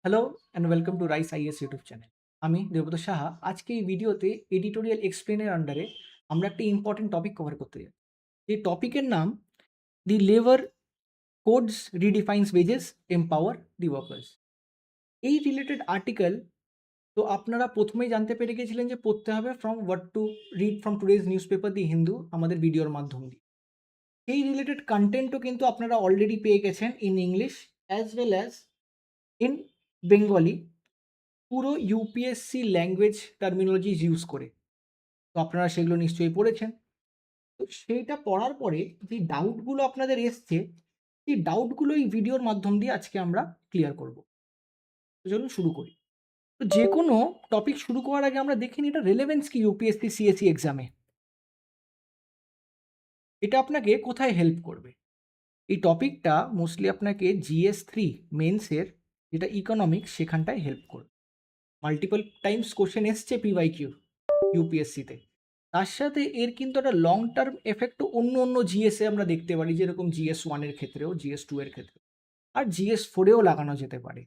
Hello and welcome to rice IS YouTube channel. আমি দেবব্রত সাহা। আজকে এই ভিডিওতে এডিটোরিয়াল এক্সপ্লেনের আন্ডারে আমরা একটা ইম্পর্টেন্ট টপিক কভার করতে যাই। এই টপিকের নাম the labour codes redefines wages empower the workers. এই রিলেটেড আর্টিকেল তো আপনারা প্রথমেই জানতে পেরে গেছিলেন যে পড়তে হবে from what to read from today's newspaper the Hindu আমাদের ভিডিওর মাধ্যম দিয়ে। এই রিলেটেড কন্টেন্টও কিন্তু আপনারা অলরেডি পেয়ে গেছেন in English as well as in Bengali, পুরো ইউপিএসসি ল্যাঙ্গুয়েজ টার্মিনোলজিস ইউজ করে। তো আপনারা সেগুলো নিশ্চয়ই পড়েছেন। তো সেইটা পড়ার পরে যে ডাউটগুলো আপনাদের এসছে, সেই ডাউটগুলো এই ভিডিওর মাধ্যম দিয়ে আজকে আমরা ক্লিয়ার করব। তো চলুন শুরু করি। তো যে কোনো টপিক শুরু করার আগে আমরা দেখে নিই এটা রেলেভেন্স কি ইউপিএসসি সিএসসি এক্সামে। এটা আপনাকে কোথায় হেল্প করবে? এই টপিকটা মোস্টলি আপনাকে জিএস 3 মেন্সের যেটা ইকোনমিক্স সেখানটায় হেল্প করবে। মাল্টিপল টাইমস কোশ্চেন এসছে পিওয়াইকিউ ইউপিএসসিতে। তার সাথে এর কিন্তু একটা লং টার্ম এফেক্টও অন্য জিএসে আমরা দেখতে পারি, যেরকম জিএস 1 এর ক্ষেত্রেও, জিএস 2 এর ক্ষেত্রেও, আর জিএস 4এও লাগানো যেতে পারে।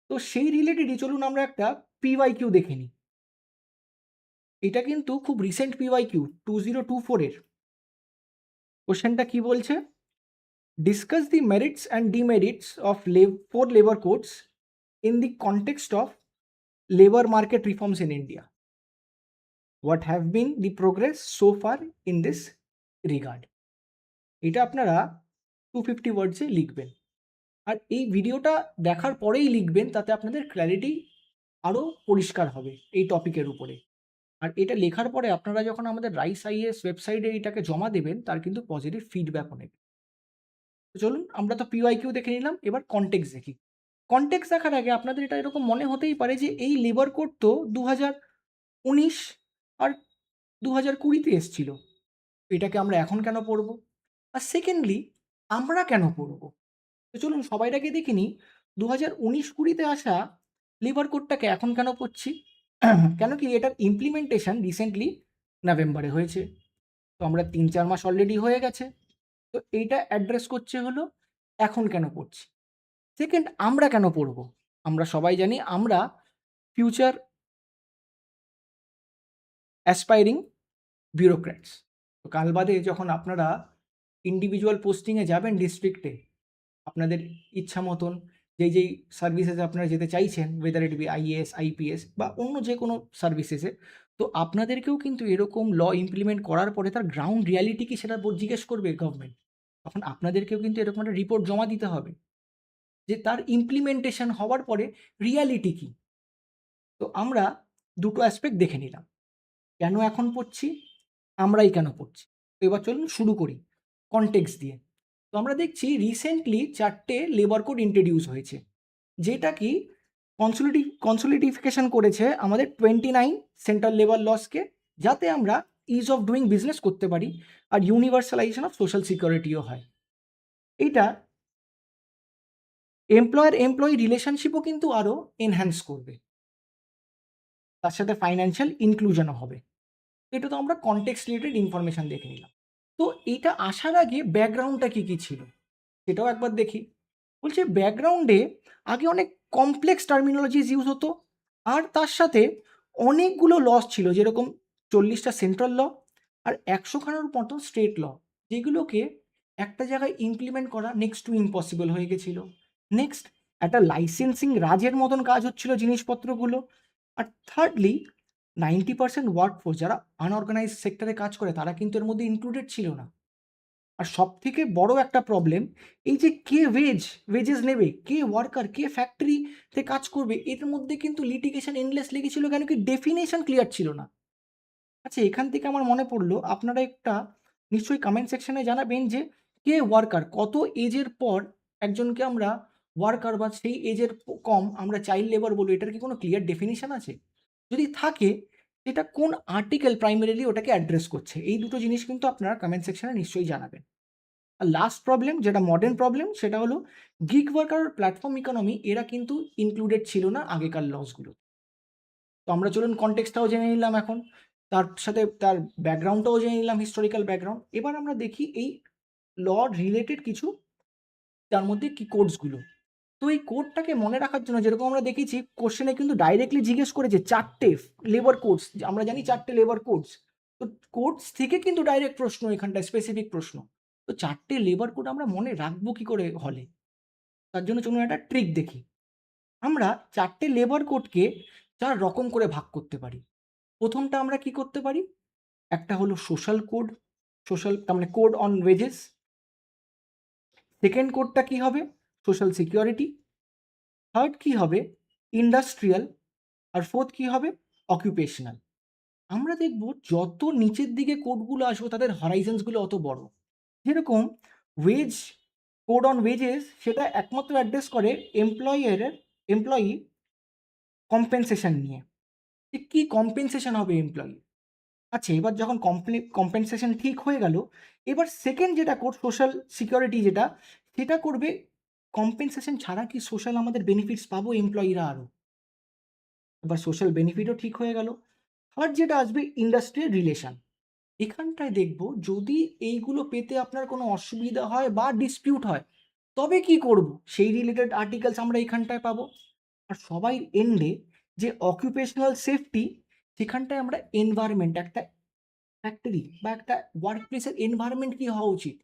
তো সেই রিলেটেডই চলুন আমরা একটা পিওয়াইকিউ দেখে নিই। এটা কিন্তু খুব রিসেন্ট পিওয়াইকিউ 2024 এর। কোশ্চেনটা কি বলছে? Discuss the merits and demerits of four labour codes in the context of labour market reforms in India. What have been the progress so far in this regard. এটা আপনারা 250 ওয়ার্ডসে লিখবেন। আর এই ভিডিওটা দেখার পরেই লিখবেন, তাতে আপনাদের ক্ল্যারিটি আরও পরিষ্কার হবে এই টপিকের উপরে। আর এটা লেখার পরে আপনারা যখন আমাদের রাইস আইএস ওয়েবসাইটে এটাকে জমা দেবেন, তার কিন্তু পজিটিভ ফিডব্যাকও নেবেন। তো চলুন, আমরা তো পিওয়াইকিউ দেখে নিলাম, এবার কনটেক্সট দেখি। কনটেক্সট দেখার আগে আপনাদের এটা এরকম মনে হতেই পারে যে এই লেবার কোড তো 2019 আর 2020-তে এসছিল, এটাকে আমরা এখন কেন পড়বো? আর সেকেন্ডলি, আমরা কেন পড়বো? তো চলুন সবাইটাকে দেখে নিই, 2019-20-তে আসা লেবার কোডটাকে এখন কেন পড়ছি? কেন কি এটার ইমপ্লিমেন্টেশন রিসেন্টলি নভেম্বরে হয়েছে। তো আমরা 3-4 মাস অলরেডি হয়ে গেছে। তো এইটা অ্যাড্রেস করছে হলো এখন কেন পড়ছি। সেকেন্ড, আমরা কেন পড়বো? আমরা সবাই জানি আমরা ফিউচার অ্যাসপাইরিং ব্যুরোক্র্যাটস। তো কাল বাদে যখন আপনারা ইন্ডিভিজুয়াল পোস্টিংয়ে যাবেন ডিস্ট্রিক্টে, আপনাদের ইচ্ছা মতন যেই সার্ভিসেসে আপনারা যেতে চাইছেন, weather it be IAS, IPS বা অন্য যে কোনো সার্ভিসেসে, তো আপনাদেরকেও কিন্তু এরকম ল ইমপ্লিমেন্ট করার পরে তার গ্রাউন্ড রিয়ালিটি কি সেটা জিজ্ঞেস করবে গভর্নমেন্ট। তখন আপনাদেরকেও কিন্তু এরকম একটা রিপোর্ট জমা দিতে হবে যে তার ইমপ্লিমেন্টেশন হওয়ার পরে রিয়ালিটি কী। তো আমরা দুটো অ্যাসপেক্ট দেখে নিলাম, কেন এখন পড়ছি, আমরাই কেন পড়ছি। তো এবার চলুন শুরু করি কনটেক্সট দিয়ে। তো আমরা দেখছি রিসেন্টলি 4টে লেবার কোড ইন্ট্রোডিউস হয়েছে, যেটা কি কনসলিডিফিকেশন করেছে আমাদের 29 সেন্ট্রাল লেবার লসকে, যাতে আমরা ইজ অফ ডুইং বিজনেস করতে পারি আর ইউনিভার্সালাইজেশন অফ সোশ্যাল সিকিউরিটিও হয়। এইটা এমপ্লয়ার এমপ্লয়ি রিলেশনশিপও কিন্তু আরও এনহ্যান্স করবে, তার সাথে ফাইন্যান্সিয়াল ইনক্লুশনও হবে। এটা তো আমরা কনটেক্সট রিলেটেড ইনফরমেশন দেখে নিলাম। তো এইটা আসার আগে ব্যাকগ্রাউন্ডটা কী ছিল সেটাও একবার দেখি। বলছে ব্যাকগ্রাউন্ডে আগে অনেক কমপ্লেক্স টার্মিনোলজিস ইউজ হতো, আর তার সাথে অনেকগুলো লস ছিল, যেরকম 40টা সেন্ট্রাল ল আর 100খানার মতন স্টেট ল, যেগুলোকে একটা জায়গায় ইমপ্লিমেন্ট করা নেক্সট টু ইম্পসিবল হয়ে গেছিলো। নেক্সট, একটা লাইসেন্সিং রাজের মতন কাজ হচ্ছিল জিনিসপত্রগুলো। আর থার্ডলি, 90% ওয়ার্কফোর্স যারা আনঅর্গানাইজ সেক্টরে কাজ করে তারা কিন্তু এর মধ্যে ইনক্লুডেড ছিল না। আর সবথেকে বড় একটা প্রবলেম, এই যে কে ওয়েজেস নেবে, কে ওয়ার্কার, কে ফ্যাক্টরিতে কাজ করবে, এর মধ্যে কিন্তু লিটিগেশন এন্ডলেস লেগেছিল, কেন কি ডেফিনেশন ক্লিয়ার ছিল না। আচ্ছা, এখান থেকে আমার মনে পড়লো, আপনারা একটা নিশ্চয়ই কমেন্ট সেকশনে জানাবেন যে কে ওয়ার্কার, কত এজের পর একজনকে আমরা ওয়ার্কার বা সেই এজের কম আমরা চাইল্ড লেবার বলবো, এটার কি কোনো ক্লিয়ার ডেফিনিশন আছে? যদি থাকে, সেটা কোন আর্টিকেল প্রাইমারিলি ওটাকে অ্যাড্রেস করছে? এই দুটো জিনিস কিন্তু আপনারা কমেন্ট সেকশনে নিশ্চয়ই জানাবেন। আর লাস্ট প্রবলেম, যেটা মডার্ন প্রবলেম, সেটা হলো গিগ ওয়ার্কার আর প্ল্যাটফর্ম ইকোনমি, এরা কিন্তু ইনক্লুডেড ছিল না আগেকার লসগুলো। তো আমরা চলুন কনটেক্সটটাও জেনে নিলাম এখন, তার সাথে তার ব্যাকগ্রাউন্ডটাও জেনে নিলাম, হিস্টোরিক্যাল ব্যাকগ্রাউন্ড। এবার আমরা দেখি এই ল রিলেটেড কিছু, তার মধ্যে কি কোডসগুলো। তো এই কোডটাকে মনে রাখার জন্য যেরকম আমরা দেখেছি কোশ্চেনে কিন্তু ডাইরেক্টলি জিজ্ঞেস করেছে 4টে লেবার কোডস, আমরা জানি 4টে লেবার কোডস, তো কোডস থেকে কিন্তু ডাইরেক্ট প্রশ্ন এখানটায় স্পেসিফিক প্রশ্ন। তো 4টে লেবার কোড আমরা মনে রাখবো কি করে হলে? তার জন্য চলুন একটা ট্রিক দেখি। আমরা 4টে লেবার কোডকে 4 রকম করে ভাগ করতে পারি। প্রথমটা আমরা কি করতে পারি? একটা হলো সোশ্যাল কোড, সোশ্যাল তার মানে কোড অন ওয়েজেস। সেকেন্ড কোডটা কি হবে? Social security. থার্ড কি হবে? ইন্ডাস্ট্রিয়াল। আর ফোর্থ কি হবে? অকুপেশনাল। আমরা দেখব যত নিচের দিকে কোডগুলো আসবে তাদের হরাইজনসগুলো অত বড়। যেরকম ওয়েজ, কোড অন ওয়েজেস সেটা একমাত্র অ্যাড্রেস করে এমপ্লয়ি কম্পেনসেশন নিয়ে, যে কী কম্পেনসেশন হবে এমপ্লয়ি। আচ্ছা, এবার যখন কম্পেনসেশন ঠিক হয়ে গেল, এবার সেকেন্ড যেটা কোড সোশ্যাল সিকিউরিটি যেটা, সেটা করবে কম্পেনসেশন ছাড়া কি সোশ্যাল আমাদের বেনিফিটস পাবো এমপ্লয়িরা আরও। এবার সোশ্যাল বেনিফিটও ঠিক হয়ে গেল। আর যেটা আসবে ইন্ডাস্ট্রিয়াল রিলেশন, এখানটায় দেখব যদি এইগুলো পেতে আপনার কোনো অসুবিধা হয় বা ডিসপিউট হয় তবে কি করব, সেই রিলেটেড আর্টিকেলস আমরা এখানটায় পাবো। আর সবাই এন্ডে যে অকুপেশনাল সেফটি, সেখানটায় আমরা এনভায়রনমেন্ট, একটা ফ্যাক্টরি বা একটা ওয়ার্ক প্লেসের এনভায়রনমেন্ট কী হওয়া উচিত,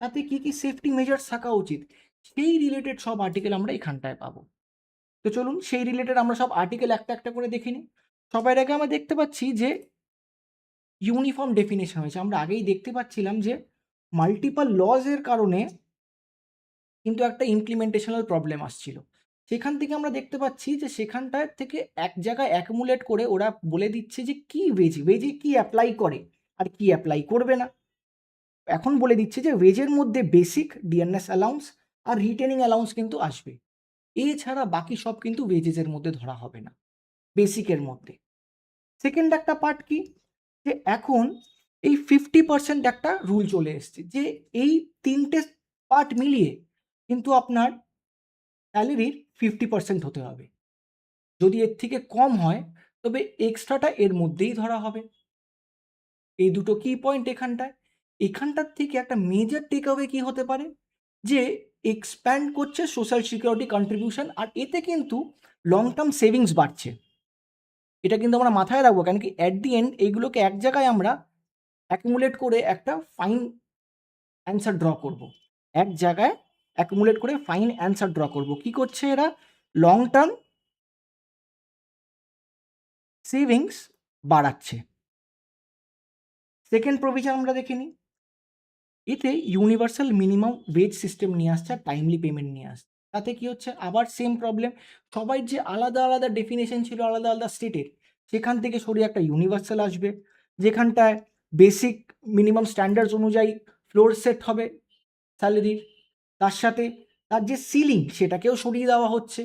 তাতে কী কী সেফটি মেজার্স থাকা উচিত, সেই রিলেটেড সব আর্টিকেল আমরা এখানটায় পাবো। তো চলুন সেই রিলেটেড আমরা সব আর্টিকেল একটা একটা করে দেখে নিই। সবার আগে আমরা দেখতে পাচ্ছি যে ইউনিফর্ম ডেফিনেশন হয়েছে। আমরা আগেই দেখতে পাচ্ছিলাম যে মাল্টিপল লজের কারণে কিন্তু একটা ইমপ্লিমেন্টেশনাল প্রবলেম আসছিল। সেখান থেকে আমরা দেখতে পাচ্ছি যে সেখানটার থেকে এক জায়গায় অ্যাকুমুলেট করে ওরা বলে দিচ্ছে যে কি ওয়েজে কি অ্যাপ্লাই করে আর কি অ্যাপ্লাই করবে না। এখন বলে দিচ্ছে যে ওয়েজের মধ্যে বেসিক, ডিএনএস অ্যালাউন্স আর রিটেনিং অ্যালাউন্স কিন্তু আসবে। এছাড়া বাকি সব কিন্তু ওয়েজেসের মধ্যে ধরা হবে না, বেসিকের মধ্যে। সেকেন্ড একটা পার্ট কি, যে এখন এই 50% একটা রুল চলে এসছে, যে এই 3টে পার্ট মিলিয়ে কিন্তু আপনার স্যালারির 50% হতে হবে। যদি এর থেকে কম হয় তবে এক্সট্রাটা এর মধ্যেই ধরা হবে। এই দুটো কি পয়েন্ট এখানটায়। এখানটার থেকে একটা মেজর টেক অ্যাওয়ে কি হতে পারে, যে এক্সপ্যান্ড করছে সোশ্যাল সিকিউরিটি কন্ট্রিবিউশন, আর এতে কিন্তু লং টার্ম সেভিংস বাড়ছে। এটা কিন্তু আমরা মাথায় রাখবো, কেন কি অ্যাট দি এন্ড এইগুলোকে এক জায়গায় আমরা অ্যাকুমুলেট করে একটা ফাইন অ্যান্সার ড্র করব। এক জায়গায় অ্যাকুমুলেট করে ফাইন অ্যান্সার ড্র করব। কি করছে এরা? লং টার্ম সেভিংস বাড়াচ্ছে। সেকেন্ড প্রভিশন আমরা দেখে নিই। এতে ইউনিভার্সাল মিনিমাম ওয়েজ সিস্টেম নিয়ে আসছে আর টাইমলি পেমেন্ট নিয়ে আসছে। তাতে কি হচ্ছে? আবার সেম প্রবলেম। সবাই যে আলাদা আলাদা ডেফিনেশন ছিল আলাদা আলাদা স্টেটের, সেখান থেকে সরিয়ে একটা ইউনিভার্সাল আসবে, যেখানটায় বেসিক মিনিমাম স্ট্যান্ডার্ডস অনুযায়ী ফ্লোর সেট হবে স্যালারির। তার সাথে তার যে সিলিং সেটাকেও সরিয়ে দেওয়া হচ্ছে।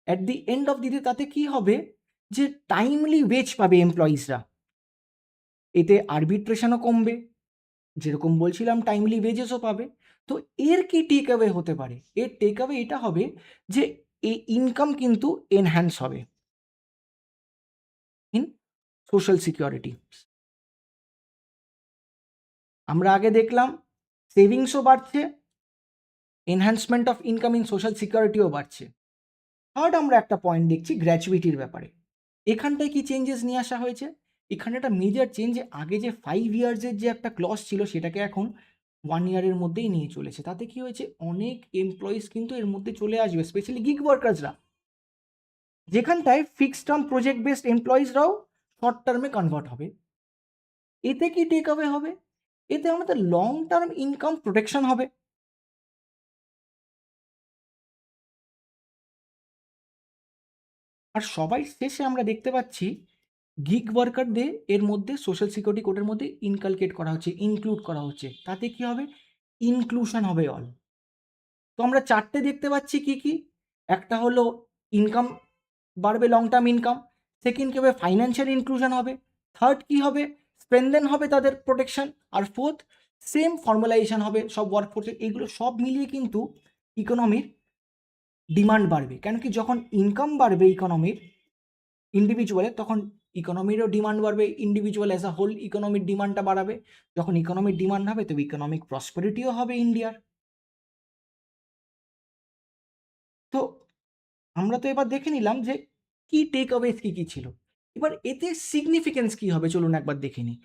At the end of the day তাতে কি হবে, যে টাইমলি ওয়েজ পাবে এমপ্লয়িজরা। এতে আরবিট্রেশনও কমবে, যেরকম বলছিলাম টাইমলি ওয়েজেসও পাবে। তো এর কি টেক অ্যাওয়ে হতে পারে? এর টেক অ্যাওয়ে এটা হবে যে এই ইনকাম কিন্তু এনহ্যান্স হবে ইন সোশ্যাল সিকিউরিটি। আমরা আগে দেখলাম সেভিংসও বাড়ছে, enhancement of income in social সিকিউরিটিও বাড়ছে। থার্ড আমরা একটা পয়েন্ট দেখছি গ্র্যাচুইটির ব্যাপারে। এখানটায় কি চেঞ্জেস নিয়ে আসা হয়েছে? এখানে একটা মেজর চেঞ্জ, যে আগে যে 5 ইয়ার্সের যে একটা ক্লজ ছিল সেটাকে এখন 1 ইয়ারের মধ্যেই নিয়ে চলেছে। তাতে কি হয়েছে? অনেক এমপ্লয়িজ কিন্তু এর মধ্যে চলে আসবে, স্পেশালি গিগ ওয়ার্কার্সরা, যেখানটায় ফিক্সড টার্ম প্রজেক্ট বেসড এমপ্লয়িজরাও শর্ট টার্মে কনভার্ট হবে। এতে কি টেক অ্যাওয়ে হবে? এতে আমাদের লং টার্ম ইনকাম প্রোটেকশন হবে। আর সবাই শেষে আমরা দেখতে পাচ্ছি গিগ ওয়ার্কারদের এর মধ্যে সোশ্যাল সিকিউরিটি কোডের মধ্যে ইনকালকেট করা হচ্ছে, ইনক্লুড করা হচ্ছে। তাতে কি হবে? ইনক্লুশন হবে অল। তো আমরা 4টে দেখতে পাচ্ছি কি কি। একটা হলো ইনকাম বাড়বে, লং টার্ম ইনকাম। সেকেন্ড কি হবে? ফাইন্যান্সিয়াল ইনক্লুশন হবে। থার্ড কি হবে? স্ট্রেনদেন হবে তাদের প্রোটেকশন। আর ফোর্থ সেম ফর্মালাইজেশন হবে সব ওয়ার্কফোর্সে। এইগুলো সব মিলিয়ে কিন্তু ইকোনমির ডিমান্ড বাড়বে। কেন কি যখন ইনকাম বাড়বে ইকোনমির ইন্ডিভিজুয়ালের, তখন ইকোনমিরও ডিমান্ড বাড়বে, ইন্ডিভিজুয়াল অ্যাজ আ হোল ইকোনমির ডিমান্ডটা বাড়াবে। যখন ইকোনমির ডিমান্ড হবে তবে ইকোনমিক প্রসপারিটিও হবে ইন্ডিয়ার। আমরা তো এবার দেখে নিলাম যে কি টেক অ্যাওয়েজ কি ছিল। এবার এতে সিগনিফিকেন্স কি হবে চলুন একবার দেখে নিই।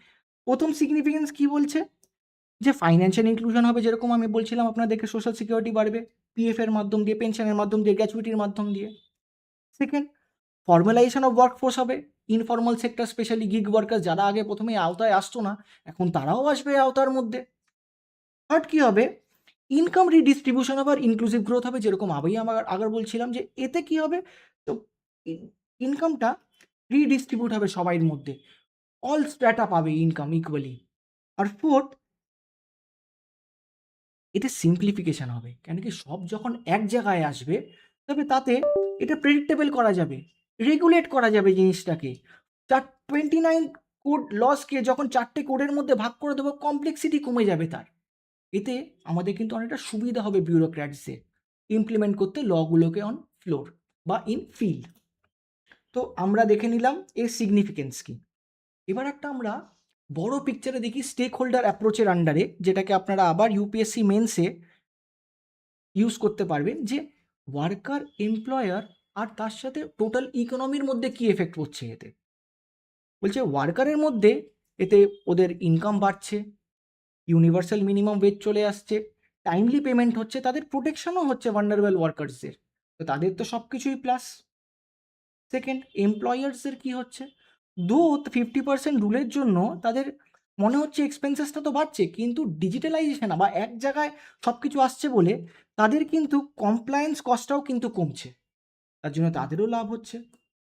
প্রথম সিগনিফিকেন্স কি বলছে? যে ফাইন্যান্সিয়াল ইনক্লুশন হবে, যেরকম আমি বলছিলাম আপনাদেরকে, সোশ্যাল সিকিউরিটি বাড়বে পিএফ এর মাধ্যম দিয়ে, পেনশনের মাধ্যম দিয়ে, গ্র্যাচুইটির মাধ্যম দিয়ে। সেকেন্ড, ফর্মালাইজেশন অফ ওয়ার্কফোর্স হবে। Informal sector specially gig worker যারা আগে প্রথমে আওতায় আসতো না, এখন তারাও আসবে এই আওতার মধ্যে। থার্ড কি হবে? ইনকাম রিডিস্ট্রিবিউশন হবে আর ইনক্লুসিভ গ্রোথ হবে, যেরকম আমি আমার আগে বলছিলাম যে এতে কি হবে, তো ইনকামটা রিডিস্ট্রিবিউট হবে সবাইয়ের মধ্যে, অল স্ট্র্যাটা পাবে ইনকাম ইকুয়ালি। আর ফোর্থ, এতে সিম্পলিফিকেশন হবে, কেন কি সব যখন এক জায়গায় আসবে তবে তাতে এটা প্রেডিক্টেবল করা যাবে, রেগুলেট করা যাবে জিনিসটাকে। 29 কোড লসকে যখন 4টে কোডের মধ্যে ভাগ করে দেবো, কমপ্লেক্সিটি কমে যাবে তার। এতে আমাদের কিন্তু অনেকটা সুবিধা হবে বিউরোক্র্যাটসদের ইমপ্লিমেন্ট করতে লগুলোকে অন ফ্লোর বা ইন ফিল্ড। তো আমরা দেখে নিলাম এর সিগনিফিকেন্স কি। এবার একটা আমরা বড় পিকচারে দেখি স্টেক হোল্ডার অ্যাপ্রোচের আন্ডারে, যেটাকে আপনারা আবার ইউপিএসসি মেন্সে ইউজ করতে পারবেন, যে ওয়ার্কার, এমপ্লয়ার আর তার সাথে টোটাল ইকোনমির মধ্যে কি এফেক্ট পড়ছে এতে। বলছে ওয়ার্কারের মধ্যে এতে ওদের ইনকাম বাড়ছে, ইউনিভার্সাল মিনিমাম ওয়েজ চলে আসছে, টাইমলি পেমেন্ট হচ্ছে, তাদের প্রোটেকশনও হচ্ছে ভালনারেবল ওয়ার্কার্সদের, তো তাদের তো সব কিছুই প্লাস। সেকেন্ড, এমপ্লয়ার্সদের কি হচ্ছে, 50% রুলের জন্য তাদের মনে হচ্ছে এক্সপেন্সেসটা তো বাড়ছে, কিন্তু ডিজিটালাইজেশন বা এক জায়গায় সব কিছু আসছে বলে তাদের কিন্তু কমপ্লায়েন্স কস্টটাও কিন্তু কমছে, তার জন্য তাদেরও লাভ হচ্ছে।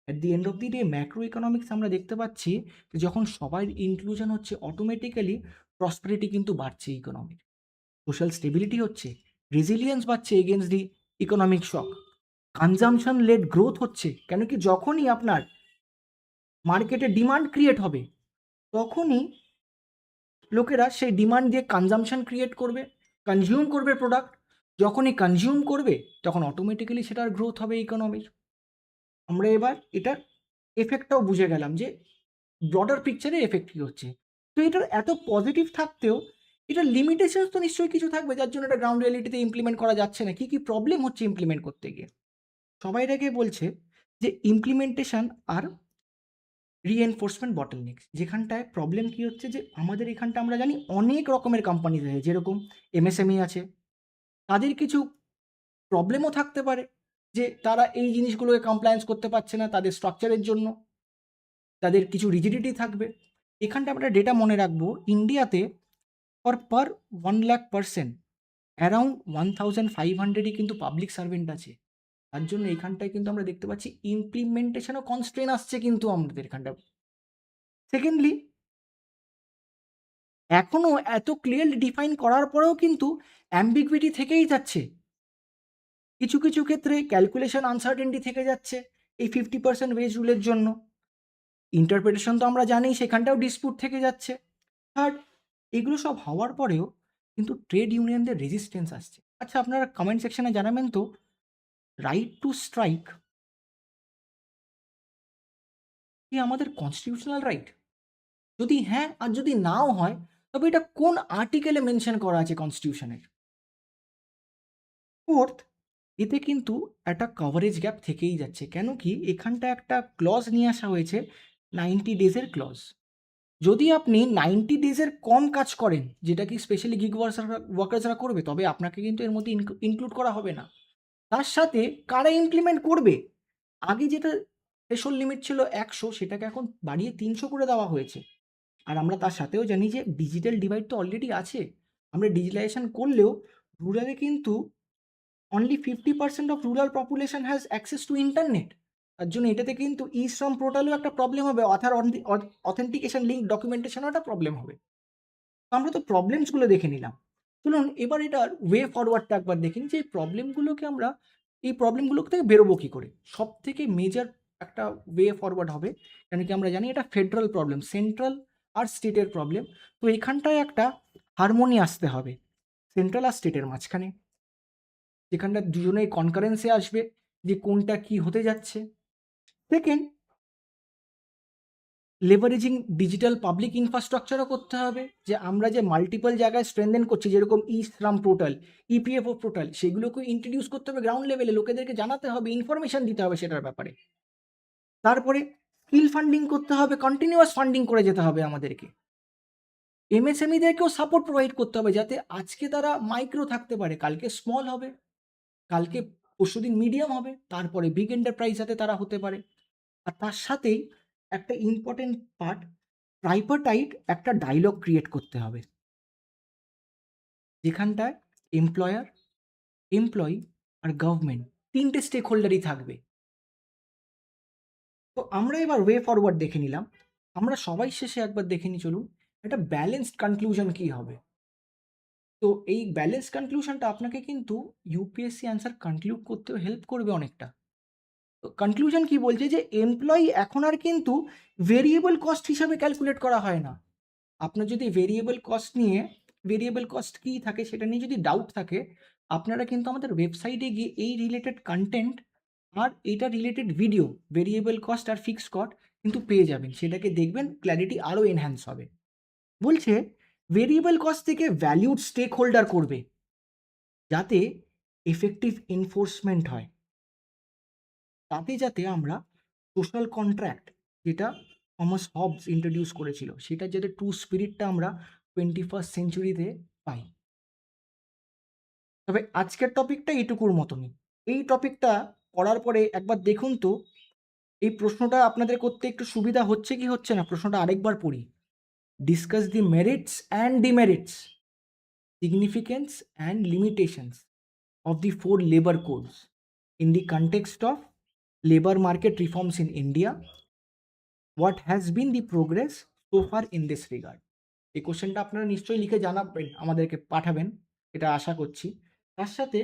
At the end of the day macro economics আমরা দেখতে পাচ্ছি যে যখন সবাই ইনক্লুশন হচ্ছে, অটোমেটিক্যালি প্রসপারিটি কিন্তু বাড়ছে ইকোনমির, সোশ্যাল স্টেবিলিটি হচ্ছে, রেজিলিয়েন্স বাড়ছে against the economic shock, consumption led growth হচ্ছে, কেন কি যখনই আপনার মার্কেটে ডিমান্ড ক্রিয়েট হবে তখনই লোকেরা সেই ডিমান্ড দিয়ে কনজামশন ক্রিয়েট করবে, কনজিউম করবে প্রোডাক্ট, যখনই কনজিউম করবে তখন অটোমেটিক্যালি সেটার গ্রোথ হবে ইকোনমির। আমরা এবার এটার এফেক্টটাও বুঝে গেলাম যে ব্রডার পিকচারে এফেক্ট কী হচ্ছে। তো এটার এত পজিটিভ থাকতেও এটার লিমিটেশনস তো নিশ্চয়ই কিছু থাকবে, যার জন্য এটা গ্রাউন্ড রিয়ালিটিতে ইমপ্লিমেন্ট করা যাচ্ছে না। কী কী প্রবলেম হচ্ছে ইমপ্লিমেন্ট করতে গিয়ে? সবাই এটাকে বলছে যে ইমপ্লিমেন্টেশন আর রিএনফোর্সমেন্ট বটলনেক্স, যেখানটায় প্রবলেম কী হচ্ছে, যে আমাদের এখানটা আমরা জানি অনেক রকমের কোম্পানি আছে, যেরকম এমএসএমই আছে, তাদের কিছু প্রবলেমও থাকতে পারে যে তারা এই জিনিসগুলোকে কমপ্লায়েন্স করতে পারছে না তাদের স্ট্রাকচারের জন্য, তাদের কিছু রিজিডিটি থাকবে। এখানটা আমরা ডেটা মনে রাখবো, ইন্ডিয়াতে পার 1,00,000 অ্যারাউন্ড 1,500ই কিন্তু পাবলিক সার্ভেন্ট আছে, তার জন্য এখানটায় কিন্তু আমরা দেখতে পাচ্ছি ইমপ্লিমেন্টেশনও কনস্ট্রেন আসছে কিন্তু আমাদের এখানটা। সেকেন্ডলি, এখনও এত ক্লিয়ারলি ডিফাইন করার পরেও কিন্তু অ্যাম্বিগুইটি থেকেই যাচ্ছে, কিছু কিছু ক্ষেত্রে ক্যালকুলেশন আনসার্টেনটি থেকে যাচ্ছে এই 50% ওয়েজ রুলের জন্য। ইন্টারপ্রিটেশন তো আমরা জানি সেখানটাও ডিসপুট থেকে যাচ্ছে। থার্ড, এগুলো সব হওয়ার পরেও কিন্তু ট্রেড ইউনিয়নদের রেজিস্ট্যান্স আসছে। আচ্ছা, আপনারা কমেন্ট সেকশনে জানাবেন তো, রাইট টু স্ট্রাইক কি আমাদের কনস্টিটিউশনাল রাইট? যদি হ্যাঁ আর যদি নাও হয়, তবে এটা কোন আর্টিকেলে মেনশন করা আছে কনস্টিটিউশনের? ফোর্থ, এতে কিন্তু একটা কভারেজ গ্যাপ থেকেই যাচ্ছে, কেন কি এখানটা একটা ক্লজ নিয়ে আসা হয়েছে, 90 ডেজের ক্লজ। যদি আপনি 90 ডেজের কম কাজ করেন, যেটা কি স্পেশালি গিগ ওয়ার্কার্সরা করবে, তবে আপনাকে কিন্তু এর মধ্যে ইনক্লুড করা হবে না। তার সাথে কারা ইমপ্লিমেন্ট করবে? আগে যেটা থ্রেশহোল্ড লিমিট ছিল 100, সেটাকে এখন বাড়িয়ে 300 করে দেওয়া হয়েছে। আর আমরা তার সাথেও জানি যে ডিজিটাল ডিভাইড তো অলরেডি আছে। আমরা ডিজিটালাইজেশন করলেও রুরালে কিন্তু only 50% of rural population has access to internet. তার জন্য এটাতে কিন্তু ই শ্রম পোর্টালেও একটা প্রবলেম হবে, অথেন্টিকেশন লিঙ্ক ডকুমেন্টেশনও একটা প্রবলেম হবে। আমরা তো প্রবলেমসগুলো দেখে নিলাম। চলুন এবার এটার ওয়ে ফরওয়ার্ডটা একবার দেখি যে এই প্রবলেমগুলো থেকে বেরোবো কী করে? সবথেকে মেজর একটা ওয়ে ফরওয়ার্ড হবে, কেন কি আমরা জানি এটা ফেডারাল প্রবলেম, সেন্ট্রাল আর স্টেটের প্রবলেম। তো এখানটায় একটা হারমোনি আসতে হবে সেন্ট্রাল আর স্টেটের মাঝখানে, যেখানটা দুজনেই কনকারেন্সে আসবে যে কোনটা কি হতে যাচ্ছে। সেকেন্ড, লেভারেজিং ডিজিটাল পাবলিক ইনফ্রাস্ট্রাকচারও করতে হবে, যে আমরা যে মাল্টিপল জায়গায় স্ট্রেনদেন করছি, যেরকম ই শ্রম পোর্টাল, ইপিএফও পোর্টাল, সেগুলোকে ইন্ট্রোডিউস করতে হবে গ্রাউন্ড লেভেলে, লোকেদেরকে জানাতে হবে, ইনফরমেশন দিতে হবে সেটার ব্যাপারে। তারপরে স্কিল ফান্ডিং করতে হবে, কন্টিনিউয়াস ফান্ডিং করে যেতে হবে আমাদেরকে। এমএসএমইদেরকেও সাপোর্ট প্রোভাইড করতে হবে, যাতে আজকে তারা মাইক্রো থাকতে পারে, কালকে স্মল হবে, কালকে পরশুদিন মিডিয়াম হবে, তারপরে বিগ এন্টারপ্রাইজ যাতে তারা হতে পারে। আর তার সাথেই একটা ইম্পর্টেন্ট পার্ট, ট্রাইপারটাইট একটা ডায়লগ ক্রিয়েট করতে হবে, যেখানটায় এমপ্লয়ার, এমপ্লয়ি আর গভর্নমেন্ট তিনটে স্টেক হোল্ডারই থাকবে। তো আমরা এবার ওয়ে ফরওয়ার্ড দেখে নিলাম, আমরা সবাই শেষে একবার দেখে নিই, চলুন একটা ব্যালেন্সড কনক্লুশন কি হবে। তো এই ব্যালেন্স কনক্লুশনটা আপনাকে কিন্তু ইউপিএসসি অ্যান্সার কনক্লুড করতেও হেল্প করবে অনেকটা। তো কনক্লুশন কি বলছে, যে এমপ্লয়ি এখন আর কিন্তু ভেরিয়েবল কস্ট হিসাবে ক্যালকুলেট করা হয় না। আপনার যদি ভেরিয়েবল কস্ট কী থাকে সেটা নিয়ে যদি ডাউট থাকে, আপনারা কিন্তু আমাদের ওয়েবসাইটে গিয়ে এই রিলেটেড কন্টেন্ট আর এটা রিলেটেড ভিডিও, ভেরিয়েবল কস্ট আর ফিক্সড কস্ট কিন্তু পেয়ে যাবেন, সেটাকে দেখবেন, ক্ল্যারিটি আরও এনহ্যান্স হবে। বলছে ভেরিয়েবল কস্ট থেকে ভ্যালিউড স্টেক হোল্ডার করবে, যাতে এফেক্টিভ এনফোর্সমেন্ট হয়, তাতে যাতে আমরা সোশ্যাল কন্ট্রাক্ট, যেটা থমাস হবস ইন্ট্রোডিউস করেছিল, সেটা যাতে ট্রু স্পিরিটটা আমরা 21st সেঞ্চুরিতে পাই। তবে আজকের টপিকটা এইটুকুর মতনই। এই টপিকটা পড়ার পরে একবার দেখুন তো, এই প্রশ্নটা আপনাদের করতে একটু সুবিধা হচ্ছে কি হচ্ছে না, প্রশ্নটা আরেকবার পড়ি। Discuss the merits and demerits, significance and limitations of the four labor codes in the context of labor market reforms in India. What has been the progress so far in this regard? এই কোশ্চেনটা আপনারা নিশ্চয়ই লিখে জানাবেন, আমাদেরকে পাঠাবেন, এটা আশা করছি। তার সাথে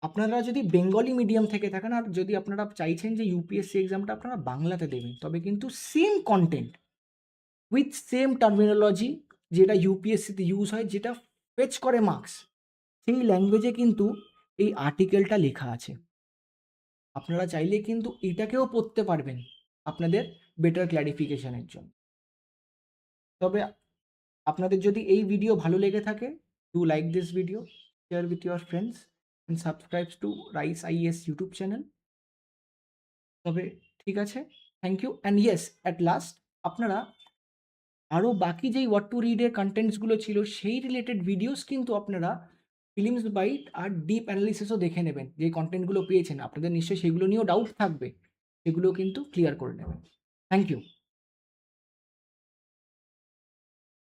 আপনারা যদি বেঙ্গলি মিডিয়াম থেকে থাকেন, আর যদি আপনারা চাইছেন যে ইউপিএসসি এক্সামটা আপনারা বাংলাতে দেবেন, তবে কিন্তু same content with same terminology যেটা ইউপিএসসিতে ইউজ হয়, যেটা ফেচ করে মার্কস, সেই ল্যাঙ্গুয়েজে কিন্তু এই আর্টিকেলটা লেখা আছে। আপনারা চাইলে কিন্তু এটাকেও পড়তে পারবেন আপনাদের বেটার ক্ল্যারিফিকেশনের জন্য। তবে আপনাদের যদি এই ভিডিও ভালো লেগে থাকে, do like this video, share with your friends and subscribe to rice IS YouTube channel. তবে ঠিক আছে, thank you and yes, at last আপনারা আরও বাকি যেই হোয়াট টু রিডের কন্টেন্টসগুলো ছিল, সেই রিলেটেড ভিডিওস কিন্তু আপনারা ফিল্মস বাইট আর ডিপ অ্যানালিসিসও দেখে নেবেন। যে কন্টেন্টগুলো পেয়েছেন, আপনাদের নিশ্চয়ই সেগুলো নিয়েও ডাউট থাকবে, সেগুলো কিন্তু ক্লিয়ার করে নেবেন। Thank you.